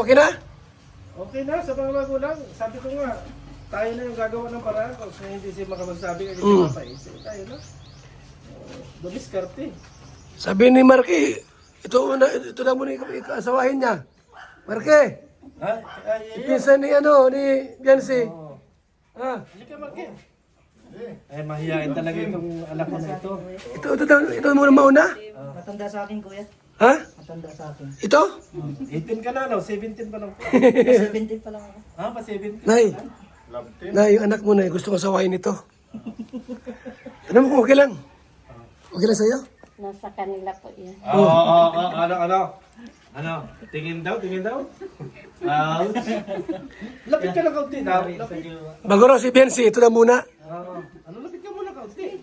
okay na? Okay na, sa mga magulang. Sabi ko nga, tayo na yung gagawa ng paraan. Kung hindi siya makamagsabi, hindi siya mapaisip. Tayo na. Dumiskarte. Sabi ni Marky, ito na muna ikasawahin niya. Marky, ipinsan ni Biancy. Ah, Hindi ka Marky. Eh, mahihain talaga itong anak ko na ito. ito muna mauna? Matanda sa akin, kuya. Ha? Matanda sa akin. Ito? 18 ka na, no? 17 pa lang po. 17 pa lang ako. Ha? Pa 17? Nay, yung anak mo na gusto ko sawahin ito. Ano mo kung okay lang? Okay lang sa'yo? Nasa kanila po yan. Ano? Tingin daw? Lapit ka lang kaunti daw. Lapit. Bago raw si Biancy, ito na muna. Ano, lapit ka muna kaunti.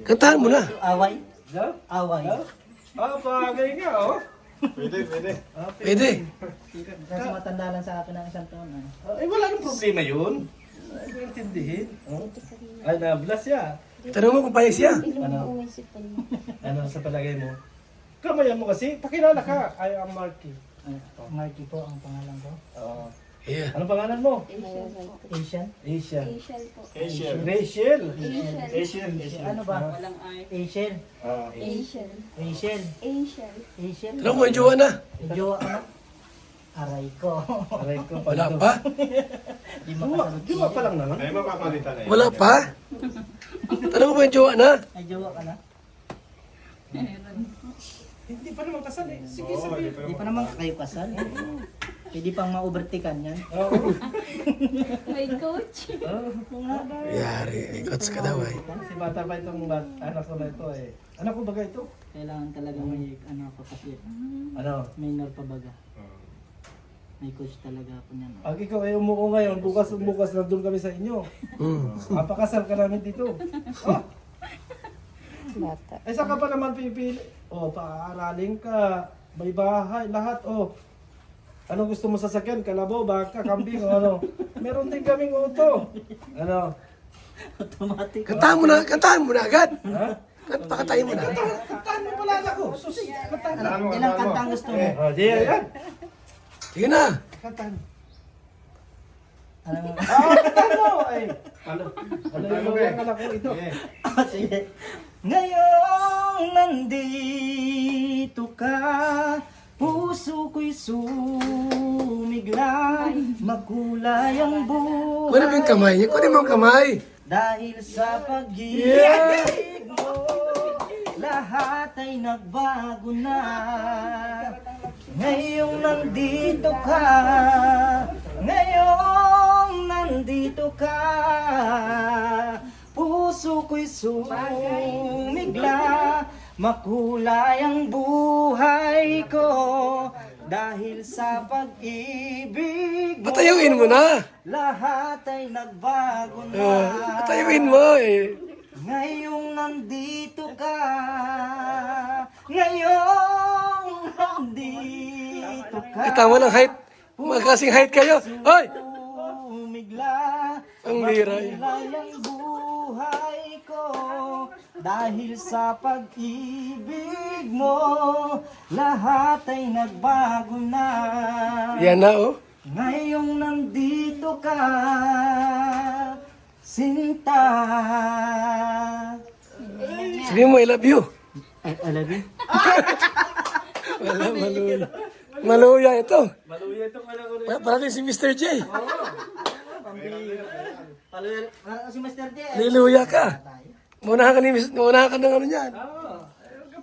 Kantahan mo na. Away? Daw? Away. Bagay nga, oh. Pwede. Kasi matanda lang sa akin ng isang taon. Wala nang problema yun. Ay, maintindihin. Ay, na-bless ya. Tanong mo kung payag siya. Ano? Umisip mo. Ano sa palagay mo? Kamayan mo kasi, pakilala ka. I am Marky. Marky po ang pangalan ko. Oo. Yeah. Anong pangalan mo? Asian? Asia. Asian po. Rachel. Ano ba? Asian. Asian. Asian. Asian. Asian. Tanong mo yung jowa na. Yung jowa ko na? Aray ko. Aray ko. Wala pa? Di makasagot. Diwa pa lang naman. Wala pa? Tanong mo ba yung jowa na? Ay, jowa ka na? Hindi pa naman kasal eh. Sige, sabihin. Di pa naman kayo kasal. Pwede pang ma-overtaken yan. Oo. May coach. Yari, coach ka daw ay. Si bata pa itong anak ko na ito eh. Anak ko baga ito? Kailangan talaga may ano ako kasi Ano? minor pa baga. May coach talaga ako niyan. Pag ikaw ay umuko ngayon, bukas na doon kami sa inyo. Mapakasal ka namin dito. Oh, Bata. ay saan ka pa naman pipili? Oh, paaaralin ka. May bahay, lahat. Oh, ano gusto mo sasakyan? Kalabaw, baka, kambing, o ano? Meron din kaming auto. Ano? Automatic. Kantahan mo na agad. Ha? Pakatayin mo na. Kantahan mo pala ako. Susi, kantahan mo. Ilang kanta ang gusto mo? Oh, di yan. Sige na. Kantahan. Ano? Kantahan mo. Ay, ano yung anak ko ito? Sige. Ngayong nandito ka, puso ko'y sumiglay, makulay ang buhay. Kunin mo yung kamay niya. Kunin mo yung kamay. Dahil sa pag-ibig mo, lahat ay nagbago na. Ngayong nandito ka, ngayong nandito ka, puso ko'y sumigla, makulay ang buhay ko. Dahil sa pag-ibig mo, Patayuin mo na. lahat ay nagbago na. Patayuin mo eh. Ngayong nandito ka, ngayong nandito ka. Tama lang height. Magkasing height kayo. Hoy! Umigla, Ang lira eh. makulay ang buhay ko. Dahil sa pag-ibig mo, lahat ay nagbago na. Yan na oh. Ngayong nandito ka, Sinta. Sabihin mo, I love you. I love you. Wala, maluya. Maluya ito. Maluya itong anak ko. Parating si Mr. J. Si Mr. J. Liluya ka. Maunahan ka ng ano niyan.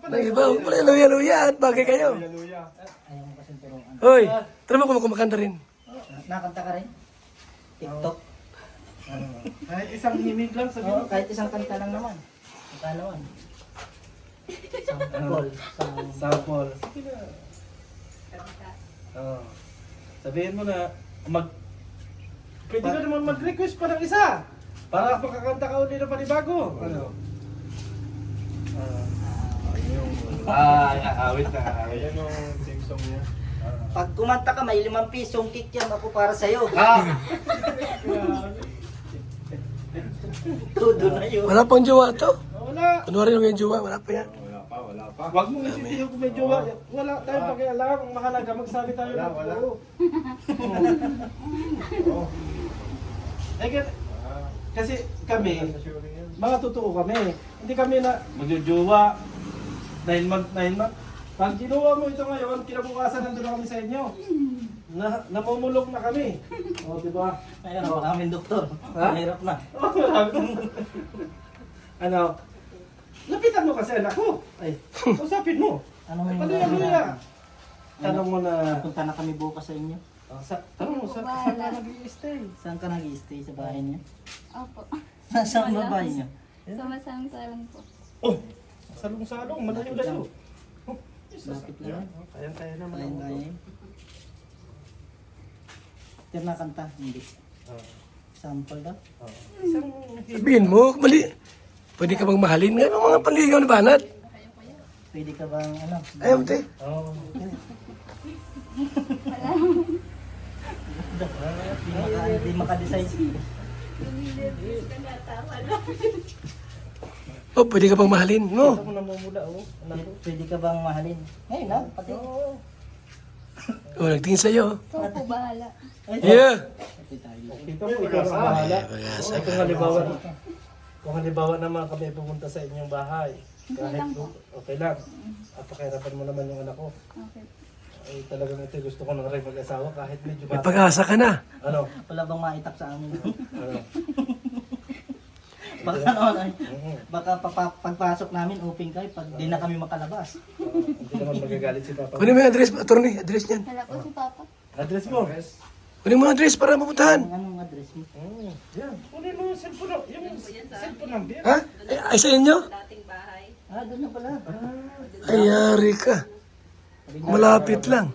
Ng iba, luya-luya at bagay kayo. Ayaw mo kasing turuan. Hoy, tara mo kumakanta rin. Nakanta ka rin? TikTok? Kahit isang himig lang sabi Oo, mo. kahit isang kanta lang naman. Ikalawan. Sample. Sample. Oh. Sabihin mo na, pwede ka naman mag-request pa ng isa. Para makakanta ka ulit ng panibago. Ano? Awit na. Ayan yung sing song niya. Pag kumanta ka, may 5 pisong kick yan ako para sa'yo. Todo na yun. Wala pang jowa to. Wala. Ano rin yung jowa? Wala pa yan. Wag mong isipin kung may jowa. Wala tayong pakialam. Ang mahalaga, magsabi tayo ng totoo. Kasi kami, mga totoo kami. Hindi kami na magjojowa. 9 month. Pag ginawa mo ito ngayon, kinabukasan nandun na kami sa inyo. Namumulok na kami. O, di ba? Ayun, maraming doktor. Ha? Mahirap na. Ano? Lapitan mo kasi anak ko. Ay, usapin mo. Anong Paluya-luya. Tanong mo na... Punta na kami bukas sa inyo. Tanong mo, saan ka nag-i-stay? Saan ka nag-i-stay sa bahay niyo? Opo. Saan ba bahay niyo? Sa masang-sarang po. Oh! Salong-salong, malayo-layo. Lapit lang. Kayang-kaya naman. Kaya. Tira na kanta, hindi. Sample daw. Isang... Sabihin mo, mali. Pwede ka bang mahalin? Ngayon, mga panligaw na banat. Pwede ka bang ano? Ayaw, te. Oh. Hindi maka-decide. Oh, pwede ka bang mahalin? Ito No. mo namumula, oh. Anak ko. Pwede ka bang mahalin? Ngayon na, pati. Oo. Oh, nagtingin sa'yo. Ikaw po bahala. Yeah. Pati tayo. Ito mo, ikaw ang bahala. Pag-asa Kung halimbawa, kung halimbawa naman kami pumunta sa inyong bahay, kahit okay lang. At pakirapan mo naman yung anak ko. Okay. Ay talagang ito gusto ko nang rin mag-asawa kahit medyo May bata. pag-asa ka na. Ano? Wala bang maitak sa amin? Ano? Baka ano, Mhm. baka pagpasok namin, open kayo pag di na kami makalabas. Hindi naman magagalit si Papa. Kunin mo yung address, attorney. Address niyan. Wala po si Papa. Address mo. Kunin mo yung address para mapuntahan. Anong address mo? Yan. Kunin mo yung cellphone. Yung cellphone number. Ha? Ay, sa inyo? Ah, doon na pala. Ay, yari ka. Malapit lang.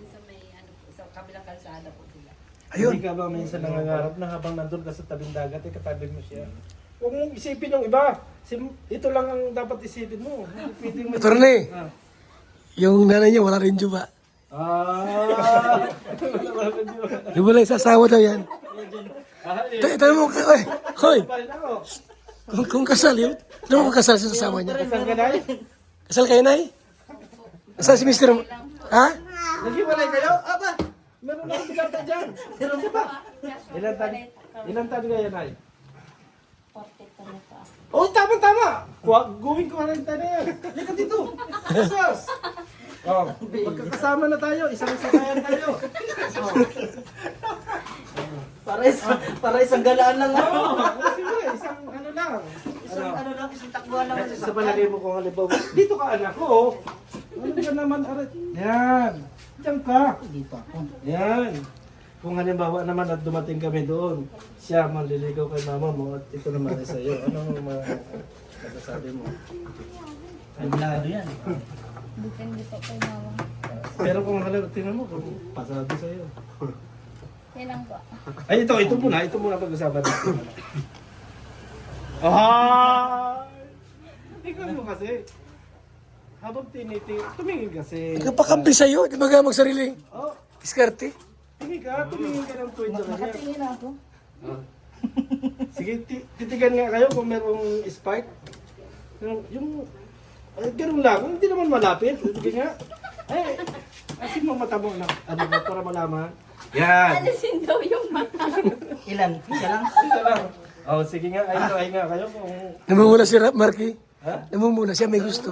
Ayun. Hindi ka ba minsan nangangarap na habang nandun ka sa tabing dagat, katabi mo siya? Huwag mong isipin yung iba. Ito lang ang dapat isipin mo. Hindi pwedeng may... Attorney, Ah. yung nanay niya wala rin juba. Ah! Di mo lang sasawa daw yan. Ah, Tanong mo, oy, hoy, parin ako. kung kasal yun, tanong mo kasal sa asawa niya. Saan ka na? Kasal kayo, nay? Kasal si Mr. Ha? Naghiwalay kayo? Aba! Meron na akong bigata dyan. Meron ka ba? Ilan taon kayo, Nay? 43 na po. Oh, tama-tama! Going 40 na yan. Lika dito. Jesus! Oh, magkakasama na tayo. Isang sakayan tayo. Oh. Para isang galaan lang. Oh, sige, isang ano lang. Isang ano lang, isang takbuhan lang. Sa palagay mo kung halimbawa, dito ka anak ko. Ano ka naman, arat? Yan. Diyan ka. Dito ako. Yan. Kung halimbawa naman at dumating kami doon, siya manliligaw kay mama mo at ito naman ay sa'yo. Anong masasabi mo? Kabinado yan. Depende po kay mama. Pero kung halimbawa, tingnan mo, kung pasabi sa'yo. Yan lang po. Ay, ito muna pag-usapan natin. Ah! Tingnan mo kasi. Habang tumingin kasi. Nagpakampi sa'yo, di ba ka magsarili? Oh, Diskarte. tumingin ka ng kwento na niya. Nakatingin ako. Sige, titigan nga kayo kung merong spark. Ganun lang, hindi naman malapit. Sige nga. Ay, asin mo mata mo na. Ano ba, para malaman. Yan. Alisin daw yung mata. Ilan? Isa lang? Ito lang. Oh, sige nga, ay nga kayo kung... Namumula si Marky. Ha? Namumula siya, may gusto.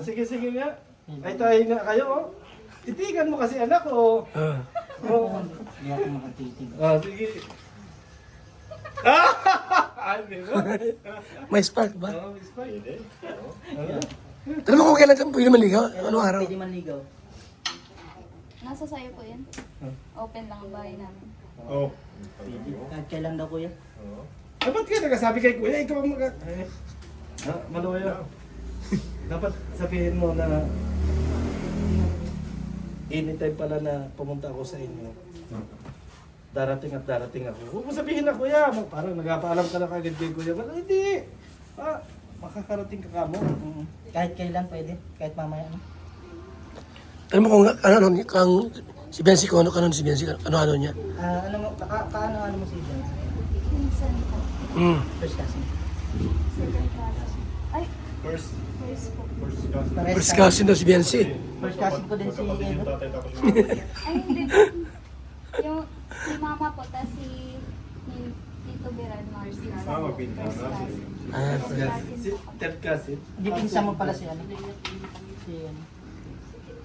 Sige nga. Ay nga kayo, oh. Titigan mo kasi anak ko. Ah. Oh. Hindi ako makatitig. Sige. Ah! Ay, meron. May spark ba? Oh, it's fine. Tanong mo kung kailan ka pwede maligaw? Anong araw? Pwede man ligaw. Nasa sayo po yan. Open lang ang bahay namin. Oh. Pwede. Kahit kailan daw kuya. Ay, ba't ka nagsasabi kay Kuya? Ikaw ang Maluya. Dapat sabihin mo na anytime pala na pumunta ako sa inyo. Darating at darating ako. Huwag mo sabihin na Kuya. Parang nagpaalam ka na kagad kay Kuya. But hindi. Makakarating ka kamo. Kahit kailan pwede. Kahit mamaya. Ano? Tanong mo kung kung si Bensi, kung ano si Bensi, ano niya? Ano mo, kaano mo si Jen? Minsan po. Hmm. First class. Second class. Ay, First po. First cousin daw si Biancy. First cousin ko din si Edo. Ay, hindi po. Yung si mama po, tas si Tito Beran Marcy. First cousin. Ah, First okay. cousin Si po kami. third cousin. Hindi pinsan mo pala si ano?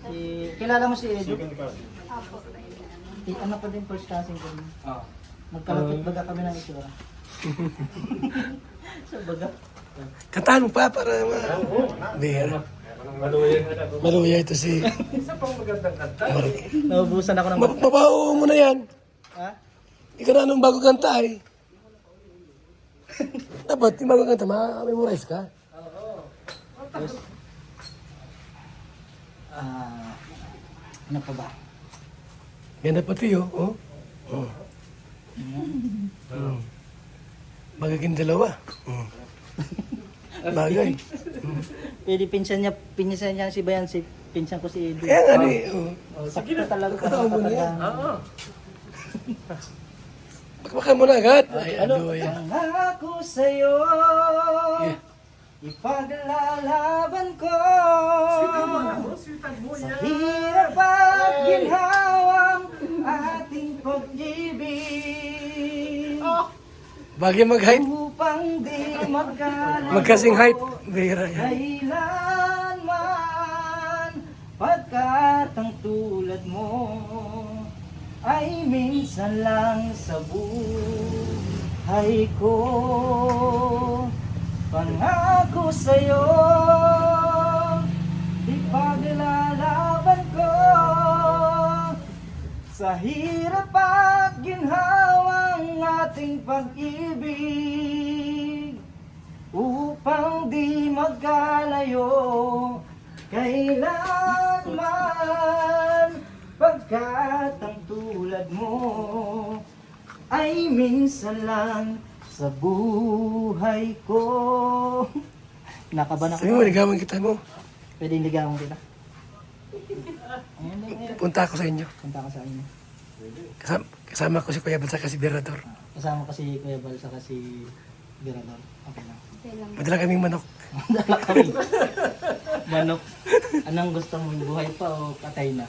Si kilala mo si Edo? Apo. Ano pa din first cousin ko. Ah. Magkalapit baga kami ng itsura. Sa baga. Kantahan mo pa para Bira. Maluya ito si... Isa pang magandang kanta. Naubusan ako ng Mabaho mo na yan. Ha? Hindi ka na anong bago kanta eh. Dapat, yung bago kanta, ma-memorize ka. Ano pa ba? Ganda pati oh. Oh. Bagay kayong dalawa. Bagay. Pwede pinsan niya si Bayan, si pinsan ko si Edo. Kaya nga ni, oh. Sakit na talaga. Kataon mo na yan. Oo. Bakbakan mo na agad. Ay, ano yan. Pangako sa'yo, Yeah. ipaglalaban ko. Sweetan mo Sa yan. hirap at ginhawang ating pag-ibig. Bagay mag-height. Upang di magkalayo. Magkasing height. Bira yan. Kailanman, pagkat ang tulad mo ay minsan lang sa buhay ko. Pangako sa'yo, ipaglalaban ko sa hirap at ginhawang ating pag-ibig, upang di magkalayo kailanman, pagkat ang tulad mo ay minsan lang sa buhay ko. Nakaban ako. Sabi mo, ligawan kita mo. Pwede ligawan kita. Ayan, Punta ako sa inyo. punta ka sa inyo. Kasama ko si Kuya Balsa kasi Berador. Kasama ko si Kuya Bal saka si Birador. Okay lang. Okay lang. Madala kaming manok. Dala kami. Manok. Anong gusto mong buhay pa o patay na?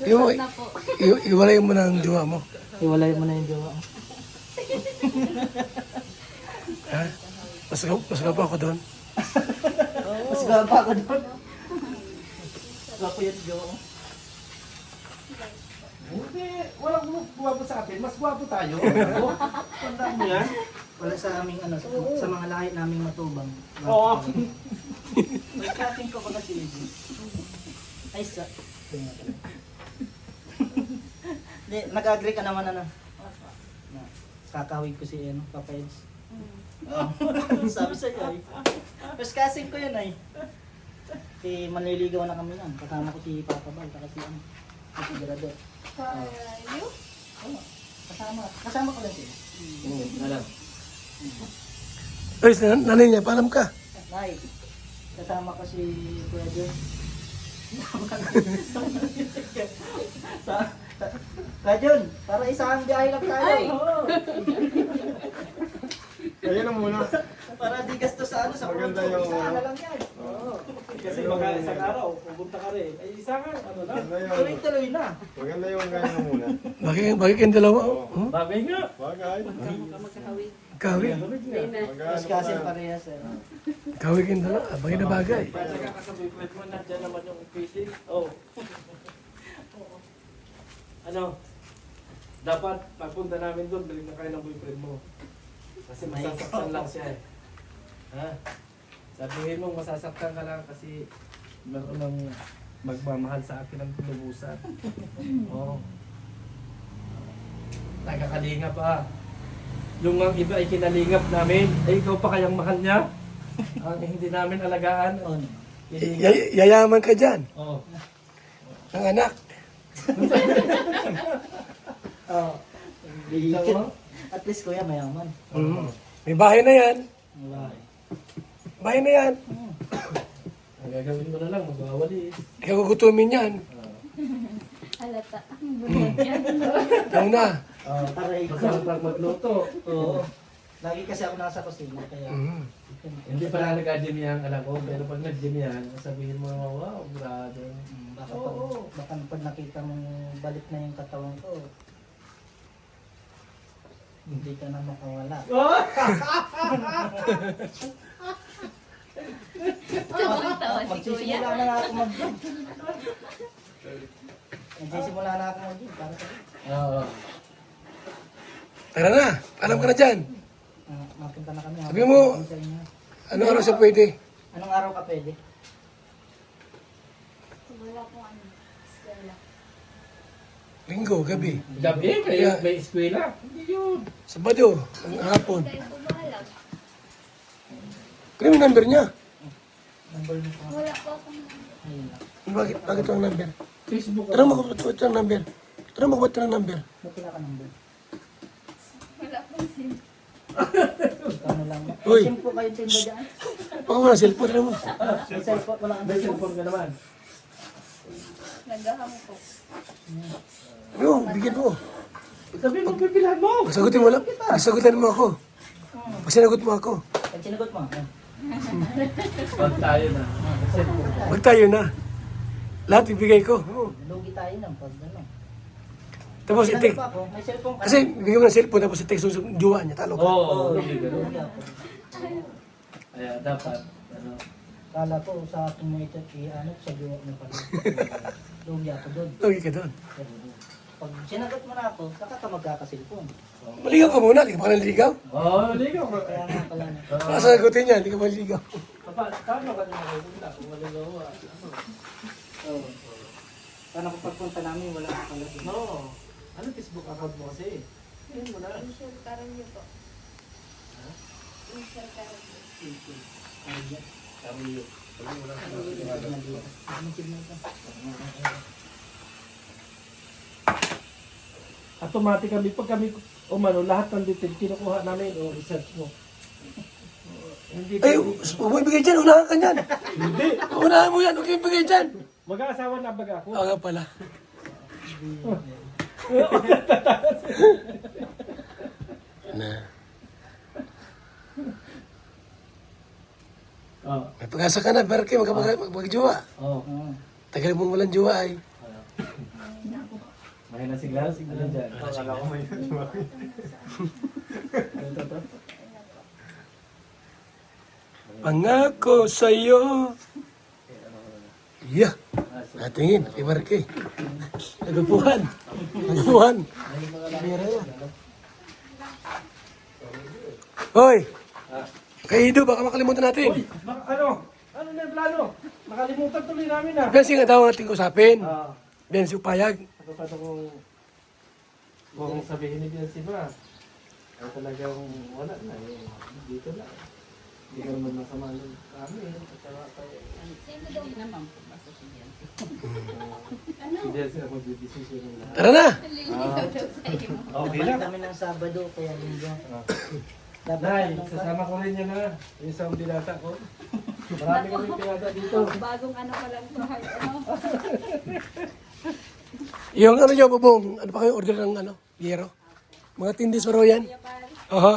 Yung, Gusto na po. iwalay mo ng jowa mo. Iwalay mo na yung jowa. Ha? Mas pa ako doon. Mas gaba ako doon. Gwapo yung jowa ko. Hindi, walang guwapo sa atin. Mas guwapo tayo. Tandaan mo yan. Wala sa aming ano, sa mga lahi naming matubang. Oo. May cutting ko pala si Eddie. Ay, sa... Hindi, nag-agree ka naman ano. Na, kakawig ko si ano, Papa Eds. Sabi sa'yo ay. First casting ko yun ay. Manliligaw na kami nun. Kasama ko si Papa Bal, kasi ano, si Birador. Kayo? Oo, kasama ko lang siya. Alam. Ay, nanay niya, paalam ka. Nay, kasama ko si Kuya John. Kuya John, para isang biyahe lang tayo. Kaya na muna. Para di gasto sa ano, sa Maganda photo. yung- Isa na lang yan. Kasi baka isang araw, pupunta ka rin. Ay, isa ka, ano na. Maganda yung, Tuloy-tuloy na. maganda yung kaya na muna. Bagay kayong dalawa. Oh. Bagay nga. Bagay. Kawi. Mas kasi parehas eh. Kawi kayong dalawa. Bagay na bagay. Pwede ka sa boyfriend mo, nandiyan naman yung feeling. Oh. Ano? Dapat pagpunta namin doon, balik na kayo ng boyfriend mo. Kasi masasaktan lang siya eh. Ha? Sabihin mo, masasaktan ka lang kasi meron ng magmamahal sa akin ng tulubusan. Oo. Nagkakalingap pa. Yung mga iba ay kinalingap namin. Ay, ikaw pa kayang mahal niya? Ang hindi namin alagaan. Oh, Yayaman ka dyan. Oo. Ng anak. Oh. At least kuya mayaman. May bahay na yan. Wala. Bahay na yan. Ang gagawin mo na lang, magwawalis. Kaya gugutumin yan. Halata. Bunod yan. Ikaw na. Aray ko. Masarap magluto. Oo. Lagi kasi ako nasa kusina, kaya... Mm. Hindi pala nag-gym yan, alam ko. Pero pag nag-gym yan, sabihin mo, wow, grabe. Baka, Oo. baka pag nakita mong balik na yung katawan ko, hindi ka na makawala. Tawa si Kuya. Magsisimula na ako mag-gym. Magsisimula na ako mag-gym para sa Oo. Tara na, alam ka na dyan. mapunta na kami. Sabi mo, Sa inyo. ano araw sa pwede? Anong araw ka pwede? Wala pong ano, eskwela. Linggo, gabi. Gabi, may eskwela. Hindi yun. Sabado, ang hapon. Kayo po bahalag. Ano yung number niya? Number mo pa. Wala po akong number. Ayun lang. Bakit ang number? Facebook Tanong mo kung ba't ang number. Tanong mo kung ba't ang number. Ba't wala ka number? Wala pong sim. Ano lang. Uy. Sim po kayo tinda dyan. Baka wala cellphone, tanong mo. May cellphone, wala kang May cellphone. cellphone ka naman. Nagaham po. Ano, bigyan mo. Sabi mo, pipilahan mo. Sagutin mo lang. Sagutin mo ako. Pag sinagot mo ako. Pag sinagot mo, Pag tayo na. May cellphone. Wag tayo na. Lahat ibigay ko. lugi tayo ng pag ano. Tapos Sinagot i-text. pa ako, may cellphone ka. Kasi bigyan mo ng cellphone tapos i-text mo sa jowa niya. Talo ka. Oo, lugi hindi ganun. ako. Kaya dapat, ano, Kala ko sa akin mo ito, ano, sa gawa mo pala. Lugi ako doon. Lagi ka doon. Pag sinagot mo na ako, saka ka magkakasilpon. Maligaw ka muna. Hindi ka pa naliligaw. oh, ligaw ka. Kaya nga pala na. Sasagutin niya. Hindi ka maligaw. Paano ka din makikita kung maligawa? Oo. Paano kung pagpunta namin, wala ka pala doon. No. Ano Facebook account mo kasi? Yan mo na. Initial Carillo po. Initial Carillo. Carillo. Automatically, pag kami umano, lahat ng detail kinukuha namin o research mo. Hindi Ay, huwag mo ibigay dyan. Unahan ka niyan. Hindi. Unahan mo yan. Huwag mo ibigay dyan. Mag-aasawa na baga ako. Oo nga pala. Na. Oo. May pag-asa ka na. Pero kayo magjowa. Oo. Tagal mo walang jowa ay. Mahina sigla. Ano dyan? Akala ko may Ano to? Pangako sa'yo. Yeah. Natingin. Kay Marque. Nagupuhan. Nagupuhan. Bira yan. Hoy! Kay Ido, baka makalimutan natin. Uy! Ano? Ano na yung plano? Nakalimutan tuloy namin ah. Bensi nga daw natin usapin. Ah. Bensi upayag. Ako pa kung sabihin ni Biancy ba, ay talagang wala na eh. Dito na. Hindi ka naman masama ng amin. At saka kay... Sino daw naman po? Basta si Biancy. Si Biancy ang mag-decision nila. Tara na! Nalilitaw daw sa iyo. Okay Balik lang. kami ng Sabado, kaya linggo. Dapat Nay, ano ka? sasama ko rin yan ha. Yung isang binata ko. Marami kami binata dito. Bagong ano pa lang to, heart, ano? Yung ano nyo, bubong, ano pa kayo order ng ano? Yero? Mga tindis pa raw yan? Aha.